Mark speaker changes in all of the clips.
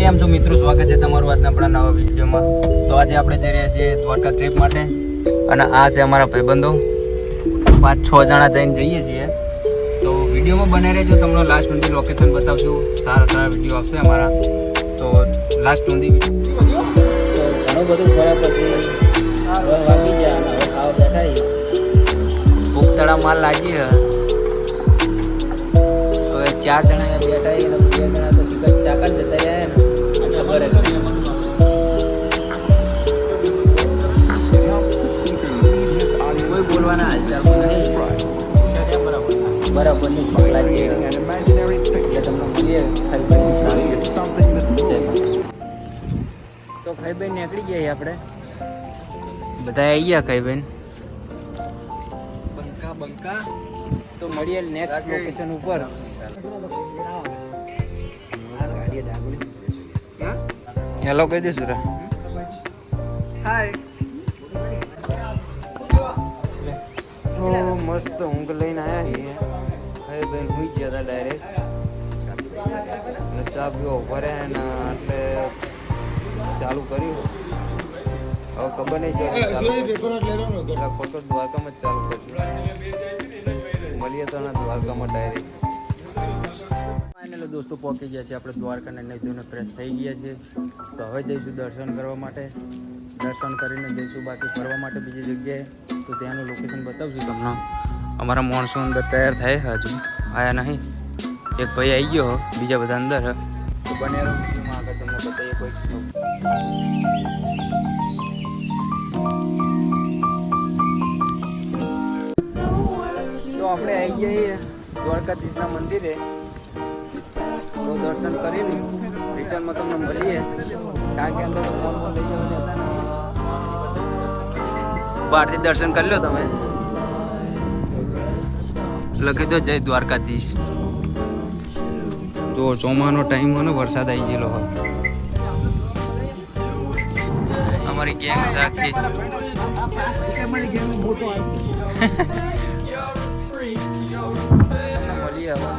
Speaker 1: કેમ છો મિત્રો, સ્વાગત છે તમારું આજના આપણા નવા વિડીયોમાં। તો આજે આપણે જઈ રહ્યા છીએ દ્વારકા ટ્રીપ માટે અને આ છે અમારા ભાઈબંધો, 5-6 જણા થઈને જઈએ છીએ। તો વિડીયોમાં બને રહેજો, તમને લાસ્ટ સુધી લોકેશન બતાવશું, સારા વિડીયો આવશે અમારા। તો લાસ્ટ સુધી ઘણું બધું ફર્યા પછી વાગી ગયા અને હવે ખાવા બેઠા ભૂખતળા માલ લાગી હવે 4 જણા બેઠા અને 2 જણા તો શિકર ચાકર જતા રહ્યા ને ખબર જ કોઈ બોલવાના હાલચાલ નહીં, બરાબરની પગલા છે એટલે તમને મળીએ ખાઈભાઈ સારી। તો ખાઈભાઈ નીકળી ગયા આપણે બધા આવી ગયા ખાઈભાઈ બંકા તો મળીએ નેક્સ્ટ લોકેશન ઉપર। હેલો કહી દઈશું રે, હાય। તો મસ્ત ઊંઘ લઈને આવ્યા છીએ, હવે બેન સુઈ ગયા હતા ડાયરેક્ટ, ચા પીવો ભર્યા ને એટલે ચાલુ કર્યું। હવે ખબર નહીં એટલે ખોટો દ્વારકામાં જ ચાલુ કરશું, મળીએ તો ના દ્વારકામાં ડાયરેક્ટ। ફાઇનલી દોસ્તો પહોંચી ગયા છે આપણે દ્વારકાને, નહીં ધોઈને ફ્રેશ થઈ ગયા છે। તો હવે જઈશું દર્શન કરવા માટે, દર્શન કરીને જઈશું બાકી ફરવા માટે બીજી જગ્યાએ, તો ત્યાંનું લોકેશન બતાવશું તમને। અમારા માણસો અંદર તૈયાર થાય, હજુ આવ્યા નહીં, એક ભાઈ આવી ગયો, બીજા બધા અંદર તો બને આગળ તમને બતાવીએ કોઈ। તો આપણે આવી જઈએ દ્વારકાધીશના મંદિરે, તો દર્શન કરીને રિટર્નમાં તમને મળીએ, કારણ કે અંદર ફોન લઈ જવાના હતા ને, બહારથી દર્શન કરી લો તમે, લખી દો જય દ્વારકાધીશ। તો ચોમાનો ટાઈમ હોય ને, વરસાદ આવી ગયેલો હોય, અમારી ગેંગ આખી મળીએ હવે।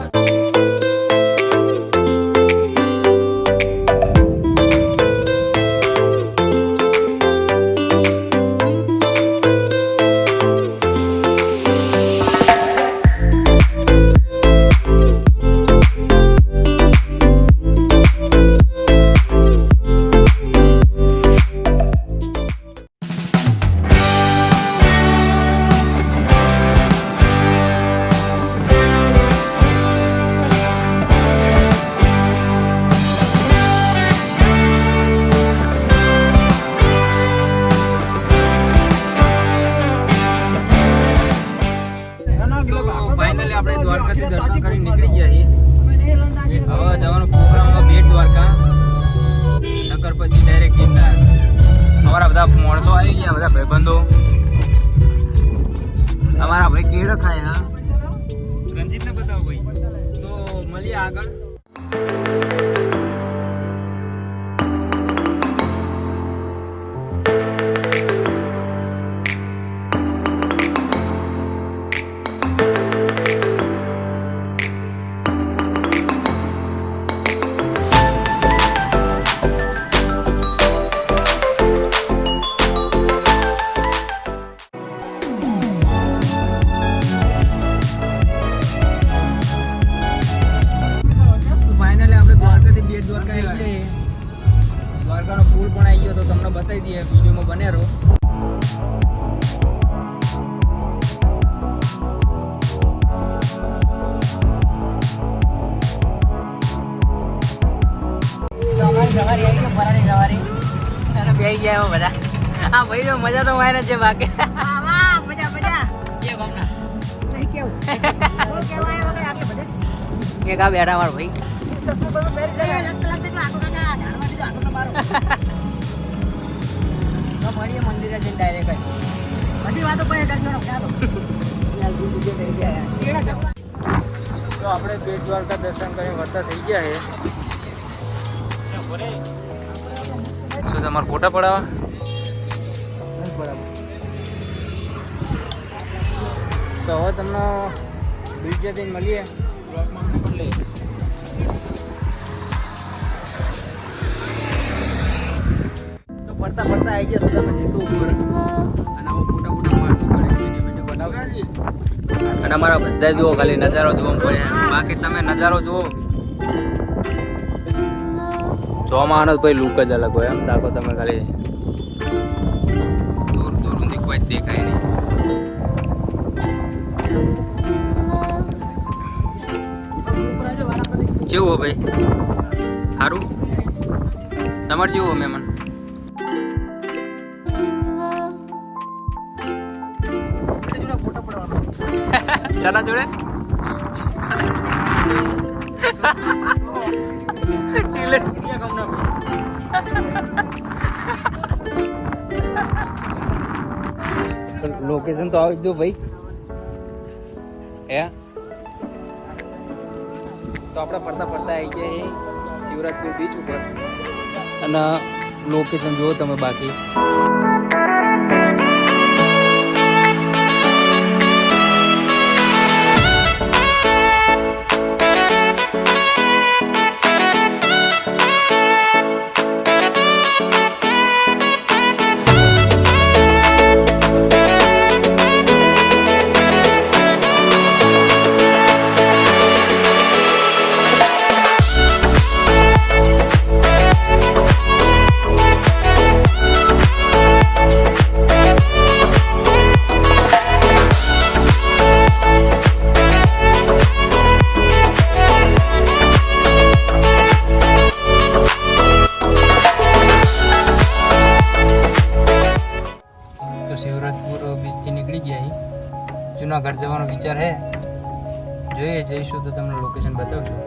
Speaker 1: ફાઇનલી આપણે દ્વારકાથી દર્શન કરી નીકળી ગયા છીએ, હવે જવાનો પ્રોગ્રામ બેટ દ્વારકા, નકર પછી ડાયરેક્ટ ગિરનાર। અમારા બધા માણસો આવી ગયા, બધા ભાઈબંધો, અમારા ભાઈ કેળો ખાય, હા રંજીતને બતાવો ભાઈ, તો મળીએ આગળ। દ્વારકાનો પુલ પણ આવી ગયો, તો તમને બતાવી દઈએ, વિડીયોમાં બને રહો। હા ભાઈ, તો મજા તો મારે છે બાકી બેઠા મારો ભાઈ, મળીએ મંદિરે જઈને ડાયરેક્ટ બધી વાતો તો આપણે બેટ દ્વારકા દર્શન કરીને વર્તા થઈ ગયા છે। શું તમારે ફોટા પડાવવા? તો હવે તમને બીજે દિન મળીએ બ્લોગમાં પણ લઈ।
Speaker 2: ફરતા ફરતા આવી ગયા સુધા પછી તો ઉપર અને આવો ફોટા ફોટા પાડશું પડે વિડીયો બનાવશું અને અમારા બધા જુઓ ખાલી નજારો જોવો પડે બાકી તમે નજારો જુઓ જોવામાં આનો ભાઈ લુક જ અલગ હોય એમ દાખો તમે ખાલી દૂર દૂર સુધી કોઈ જ દેખાય નહીં કેવું હો ભાઈ સારું તમારે જેવું હો મહેમાન ચના જોડે લોકેશન તો આવજો ભાઈ હે તો આપણે ફરતા ફરતા આવી ગયા શિવરાજપુર બીચ ઉપર અને લોકેશન જુઓ તમે બાકી શિવરાજપુર બીચથી નીકળી ગયા જૂનાગઢ જવાનો વિચાર છે જોઈએ જઈશું તો તમને લોકેશન બતાવશું